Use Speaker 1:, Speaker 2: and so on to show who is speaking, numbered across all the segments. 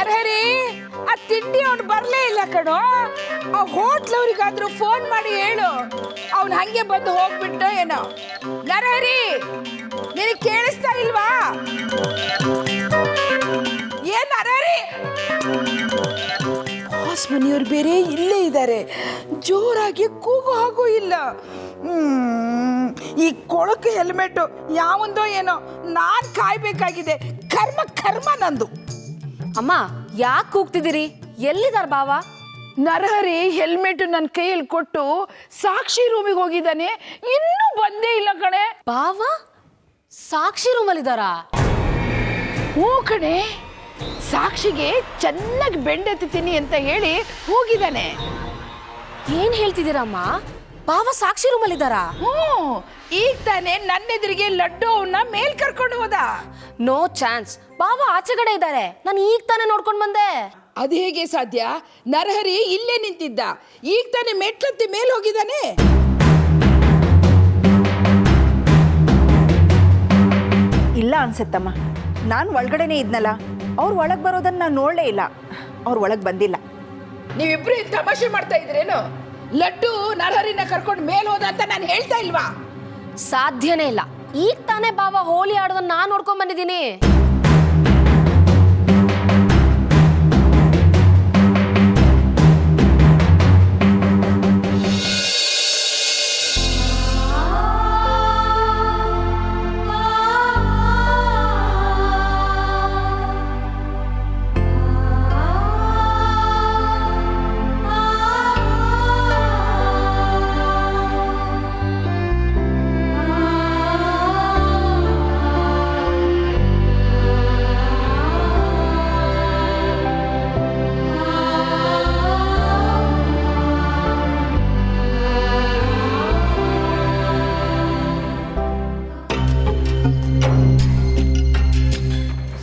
Speaker 1: ನರಹರಿ, ಆ ತಿಂಡಿ ಅವ್ನು ಬರ್ಲೇ ಇಲ್ಲ ಕಣೋ. ಆ ಹೋಟ್ಲವ್ರಿಗಾದ್ರೂ ಫೋನ್ ಮಾಡಿ ಹೇಳು, ಅವ್ನು ಹಂಗೆ ಬಂದು ಹೋಗ್ಬಿಟ್ಟು ಏನೋ. ನರಹರಿ, ನಿನಗೆ ಕೇಳಿಸ್ತಾ ಇಲ್ವಾ? ಏನ್ ನರಹರಿ? ಬಾಸ್ ಮನೆಯವ್ರು ಬೇರೆ ಇಲ್ಲೇ ಇದ್ದಾರೆ, ಜೋರಾಗಿ ಕೂಗು ಹಾಗೂ ಇಲ್ಲ. ಈ ಕೊಳಕು ಹೆಲ್ಮೆಟ್ ಯಾವಂದೋ ಏನೋ, ನಾನು ಕಾಯ್ಬೇಕಾಗಿದೆ. ಕರ್ಮ ಕರ್ಮ ನಂದು.
Speaker 2: ಅಮ್ಮ, ಯಾಕೆ ಕೂಗ್ತಿದ್ದೀರಿ? ಎಲ್ಲಿದಾರ ಬಾವ?
Speaker 1: ನರಹರಿ ಹೆಲ್ಮೆಟ್ ನನ್ನ ಕೈಯಲ್ಲಿ ಕೊಟ್ಟು ಸಾಕ್ಷಿ ರೂಮಿಗೆ ಹೋಗಿದ್ದಾನೆ, ಇನ್ನೂ ಬಂದೇ ಇಲ್ಲ ಕಣೆ.
Speaker 2: ಬಾವ ಸಾಕ್ಷಿ ರೂಮಲ್ಲಿದ್ದಾರಾ?
Speaker 1: ಹ್ಞೂ ಕಣೆ, ಸಾಕ್ಷಿಗೆ ಚೆನ್ನಾಗಿ ಬೆಂಡೆತ್ತೀನಿ ಅಂತ ಹೇಳಿ ಹೋಗಿದ್ದಾನೆ.
Speaker 2: ಏನ್ ಹೇಳ್ತಿದ್ದೀರಮ್ಮ? ಬಾವ ಸಾಕ್ಷಿ ರೂಮಲ್ಲಿದ್ದಾರಾ?
Speaker 1: ಹ್ಞೂ, ಈಗ ತಾನೆ ನನ್ನೆದುರಿಗೆ ಲಡ್ಡು ಅವನ್ನ ಮೇಲ್ ಕರ್ಕೊಂಡು ಹೋದ.
Speaker 2: ನೋ ಚಾನ್ಸ್, ಬಾವ ಆಚೆಗಡೆ ಇದ್ದಾರೆ. ನಾನು ಈಗ ತಾನೇ ನೋಡ್ಕೊಂಡು ಬಂದೆ.
Speaker 1: ಅದು ಹೇಗೆ ಸಾಧ್ಯ? ನರಹರಿ ಇಲ್ಲೇ ನಿಂತಿದ್ದ, ಈಗ ತಾನೇ ಮೆಟ್ಲತ್ತಿ ಮೇಲ್ ಹೋಗಿದ್ದಾನೆ.
Speaker 3: ಇಲ್ಲ ಅನ್ಸತ್ತಮ್ಮ, ನಾನು ಒಳಗಡೆನೇ ಇದ್ನಲ್ಲ. ಅವ್ರು ಒಳಗೆ ಬರೋದನ್ನ ನಾನು ನೋಡಲೇ ಇಲ್ಲ. ಅವ್ರು ಒಳಗೆ ಬಂದಿಲ್ಲ.
Speaker 1: ನೀವಿಬ್ರು ತಮಾಷೆ ಮಾಡ್ತಾ ಇದ್ರೇನು? ಲಡ್ಡು ನರಹರಿನ ಕರ್ಕೊಂಡು ಮೇಲ್ ಹೋದ ಅಂತ ನಾನು ಹೇಳ್ತಾ ಇಲ್ವಾ?
Speaker 2: ಸಾಧ್ಯನೇ ಇಲ್ಲ. ಈಗ ತಾನೇ ಬಾವ ಹೋಲಿ ಆಡೋದನ್ನ ನಾನು ನೋಡ್ಕೊಂಡ್ ಬಂದಿದ್ದೀನಿ.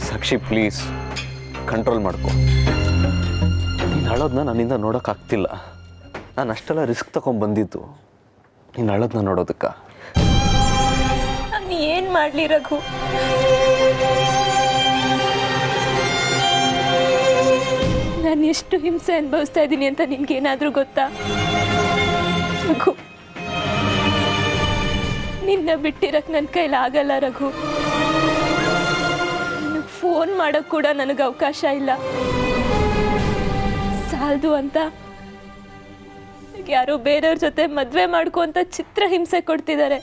Speaker 4: ಸಾಕ್ಷಿ, ಪ್ಲೀಸ್ ಕಂಟ್ರೋಲ್ ಮಾಡ್ಕೊ. ನೀನು ಅಳೋದನ್ನ ನನ್ನಿಂದ ನೋಡೋಕ್ಕಾಗ್ತಿಲ್ಲ. ನಾನು ಅಷ್ಟೆಲ್ಲ ರಿಸ್ಕ್ ತಗೊಂಡು ಬಂದಿದ್ದು ನೀನು ಅಳೋದನ್ನ ನೋಡೋದಕ್ಕೆ.
Speaker 5: ನಾನು ಏನು ಮಾಡಲಿ ರಘು? ನಾನು ಎಷ್ಟು ಹಿಂಸೆ ಅನುಭವಿಸ್ತಾ ಇದ್ದೀನಿ ಅಂತ ನಿನ್ಗೇನಾದರೂ ಗೊತ್ತಾ ರಘು? ನಿನ್ನ ಬಿಟ್ಟಿರಕ್ಕೆ ನನ್ನ ಕೈಲಿ ಆಗಲ್ಲ ರಘು. ಫೋನ್ ಮಾಡೋಕ್ಕೆ ಕೂಡ ನನಗೆ ಅವಕಾಶ ಇಲ್ಲ. ಸಾಲದು ಅಂತ ಯಾರೋ ಬೇರೆಯವ್ರ ಜೊತೆ ಮದುವೆ ಮಾಡ್ಕೊ ಅಂತ ಚಿತ್ರ ಹಿಂಸೆ ಕೊಡ್ತಿದ್ದಾರೆ.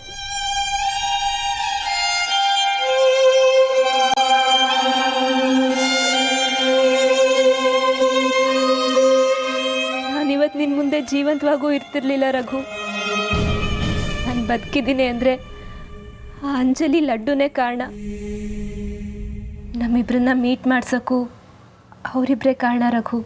Speaker 5: ನಾನಿವತ್ತು ನಿನ್ನ ಮುಂದೆ ಜೀವಂತವಾಗೂ ಇರ್ತಿರ್ಲಿಲ್ಲ ರಘು. ನಾನು ಬದುಕಿದ್ದೀನಿ ಅಂದರೆ ಆ ಅಂಜಲಿ ಲಡ್ಡುನೇ ಕಾರಣ. ನಮ್ಮಿಬ್ರನ್ನ ಮೀಟ್ ಮಾಡ್ಸೋಕ್ಕೂ ಅವರಿಬ್ಬರೇ ಕಾರಣ ರಘು.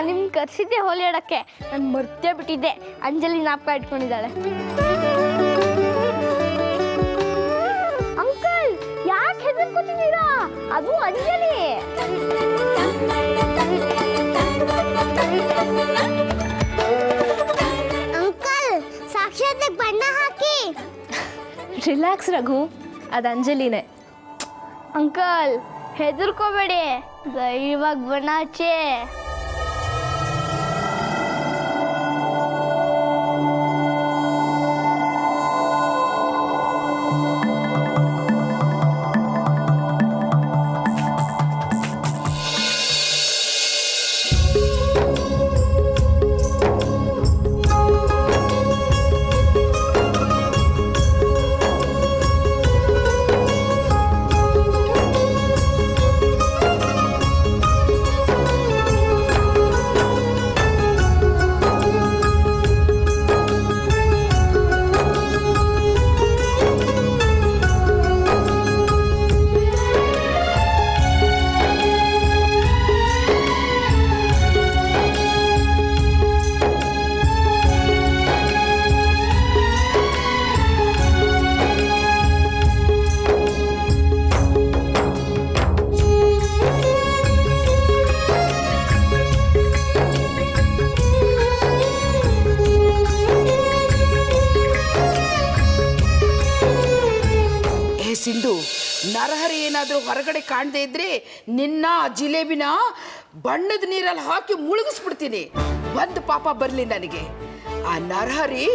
Speaker 6: ನಿಮ್ಗೆ ಕರ್ಸಿದ್ದೆ ಹೋಲಿ ಆಡಕ್ಕೆ, ನಾನು ಮರ್ತೇ ಬಿಟ್ಟಿದ್ದೆ. ಅಂಜಲಿ ಜ್ಞಾಪಕ ಇಟ್ಕೊಂಡಿದ್ದಾಳೆ. ಅಂಕಲ್, ಯಾಕೆ ಹೆದರ್ಕೊತಿದ್ದೀರಾ? ಅದು ಅಂಜಲಿ. ಅಂಕಲ್, ಸಾಕ್ಷಾತ್ ಬಣ್ಣ ಹಾಕಿ.
Speaker 5: ರಿಲ್ಯಾಕ್ಸ್ ರಘು, ಅದು ಅಂಜಲಿನೇ.
Speaker 6: ಅಂಕಲ್, ಹೆದರ್ಕೋಬೇಡಿ, ಧೈರ್ಯವಾಗಿ ಬಣ್ಣ ಹಚ್ಚಿ.
Speaker 1: ನರಹರಿ ಏನಾದರೂ ಹೊರಗಡೆ ಕಾಣದೇ ಇದ್ರೆ ನಿನ್ನ ಜಿಲೇಬಿನ ಬಣ್ಣದ ನೀರಲ್ಲಿ ಹಾಕಿ ಮುಳುಗಿಸ್ಬಿಡ್ತೀನಿ. ಒಂದು ಪಾಪ ಬರಲಿ ನನಗೆ. ಆ ನರಹರಿ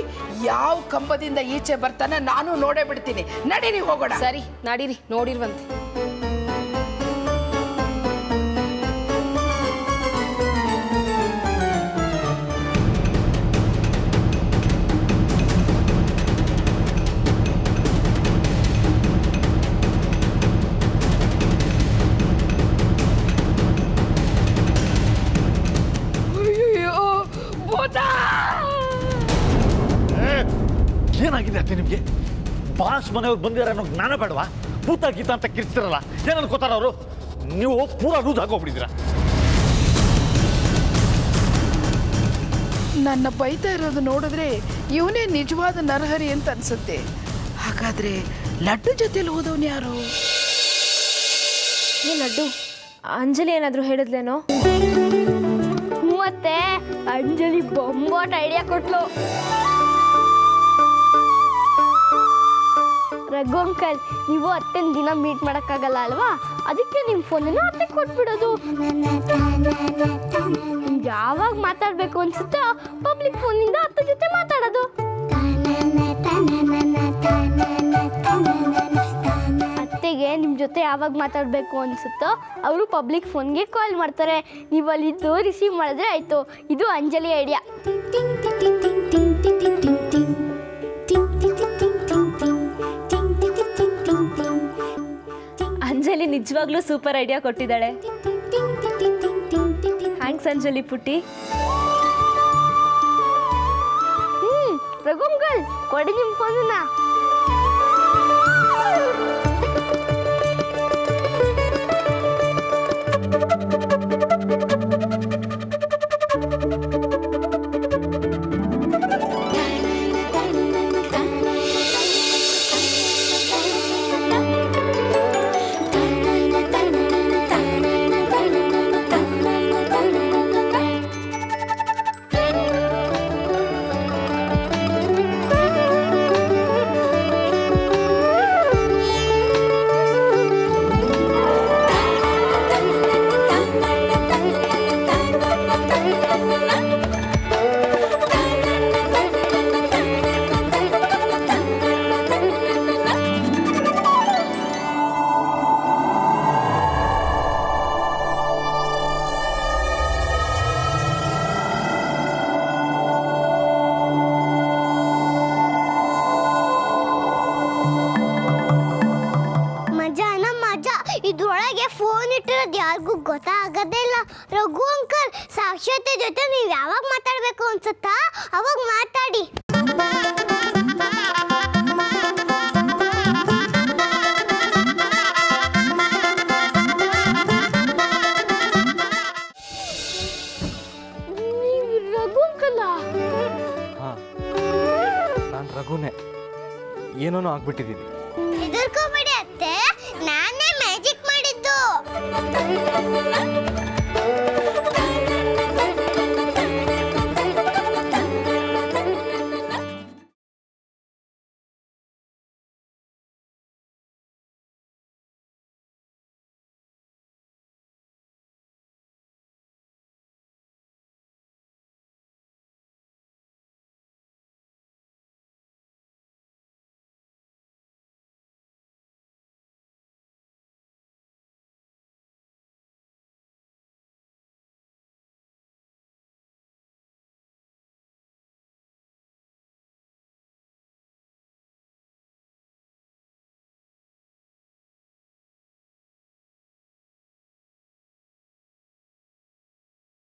Speaker 1: ಯಾವ ಕಂಬದಿಂದ ಈಚೆ ಬರ್ತಾನೆ ನಾನು ನೋಡೇ ಬಿಡ್ತೀನಿ. ನಡೀರಿ ಹೋಗೋಣ.
Speaker 2: ಸರಿ ನಡೀರಿ, ನೋಡಿರ್ವಂತೆ.
Speaker 7: ಏನಾಗಿದೆ ಅತ್ತೆ ನಿಮಗೆ? ಬಾಸ್ ಮನೆಯವ್ರು ಬಂದಿದ್ದಾರೆ ಅನ್ನೋ ಜ್ಞಾನ ಬೇಡವಾ? ಭೂತ ಗೀತ ಅಂತ ಕಿರ್ಚ್ತಿರಲ್ಲ, ಏನು ಅನ್ಕೋತಾರ ಅವರು? ನೀವು ಪೂರಾ ಲೂಸ್ ಹಾಕೋಗ್ಬಿಟ್ಟಿದ್ದೀರಾ.
Speaker 1: ನನ್ನ ಬೈತಾ ಇರೋದು ನೋಡಿದ್ರೆ ಇವನೇ ನಿಜವಾದ ನರಹರಿ ಅಂತ ಅನ್ಸುತ್ತೆ. ಹಾಗಾದ್ರೆ ಲಡ್ಡು ಜೊತೆಲಿ ಹೋದವನು ಯಾರು?
Speaker 5: ಏ ಲಡ್ಡು, ಅಂಜಲಿ ಏನಾದರೂ ಹೇಳಿದ್ಲೇನೋ?
Speaker 6: ಮತ್ತೆ ಅಂಜಲಿ ಬೊಂಬಾಟ್ ಐಡಿಯಾ ಕೊಟ್ಲು. ರಘು ಅಂಕಲ್, ನೀವು ಅತ್ತೆನ ದಿನ ಮೀಟ್ ಮಾಡೋಕ್ಕಾಗಲ್ಲ ಅಲ್ವಾ? ಅದಕ್ಕೆ ನಿಮ್ಮ ಫೋನನ್ನು ಅತ್ತೆ ಕೊಟ್ಬಿಡೋದು. ನಿಮ್ಗೆ ಯಾವಾಗ ಮಾತಾಡಬೇಕು ಅನ್ಸುತ್ತೋ ಪಬ್ಲಿಕ್ ಫೋನಿಂದ ಅತ್ತೆ ಜೊತೆ ಮಾತಾಡೋದು. ಅತ್ತೆಗೆ ನಿಮ್ಮ ಜೊತೆ ಯಾವಾಗ ಮಾತಾಡಬೇಕು ಅನ್ಸುತ್ತೋ ಅವರು ಪಬ್ಲಿಕ್ ಫೋನ್ಗೆ ಕಾಲ್ ಮಾಡ್ತಾರೆ. ನೀವು ಅಲ್ಲಿದ್ದು ರಿಸೀವ್ ಮಾಡಿದ್ರೆ ಆಯಿತು. ಇದು ಅಂಜಲಿ ಐಡಿಯಾ.
Speaker 5: ಅಂಜಲಿ ನಿಜವಾಗ್ಲೂ ಸೂಪರ್ ಐಡಿಯಾ ಕೊಟ್ಟಿದ್ದಾಳೆ. ಥ್ಯಾಂಕ್ಸ್ ಅಂಜಲಿ ಪುಟ್ಟಿ.
Speaker 6: ರಘು ಅಂಕಲ್, ಕೊಡಿ ನಿಮ್ಮ ಫೋನನ್ನ. ಇದ್ರೊಳಗೆ ಫೋನ್ ಇಟ್ಟಿರೋದು ಯಾರಿಗೂ ಗೊತ್ತಾಗೋದೇ ಇಲ್ಲ. ರಘು ಅಂಕಲ್, ಸಾಕ್ಷಾತೆ ಜೊತೆ ನೀವು ಯಾವಾಗ ಮಾತಾಡಬೇಕು ಅನ್ಸುತ್ತಾ ಅವಾಗ ಮಾತಾಡಿ. ನೀವು ರಘು ಅಂಕಲ್?
Speaker 8: ಹಾಂ, ನಾನು ರಘುನೇ. ಏನೋ ಆಗ್ಬಿಟ್ಟಿದ್ದೀನಿ.
Speaker 6: ಹೆದರ್ಕೋಬೇಡಿ ಅತ್ತೆ, ನಾನೇ ಮ್ಯಾಜಿಕ್ ಮಾಡಿದ್ದು.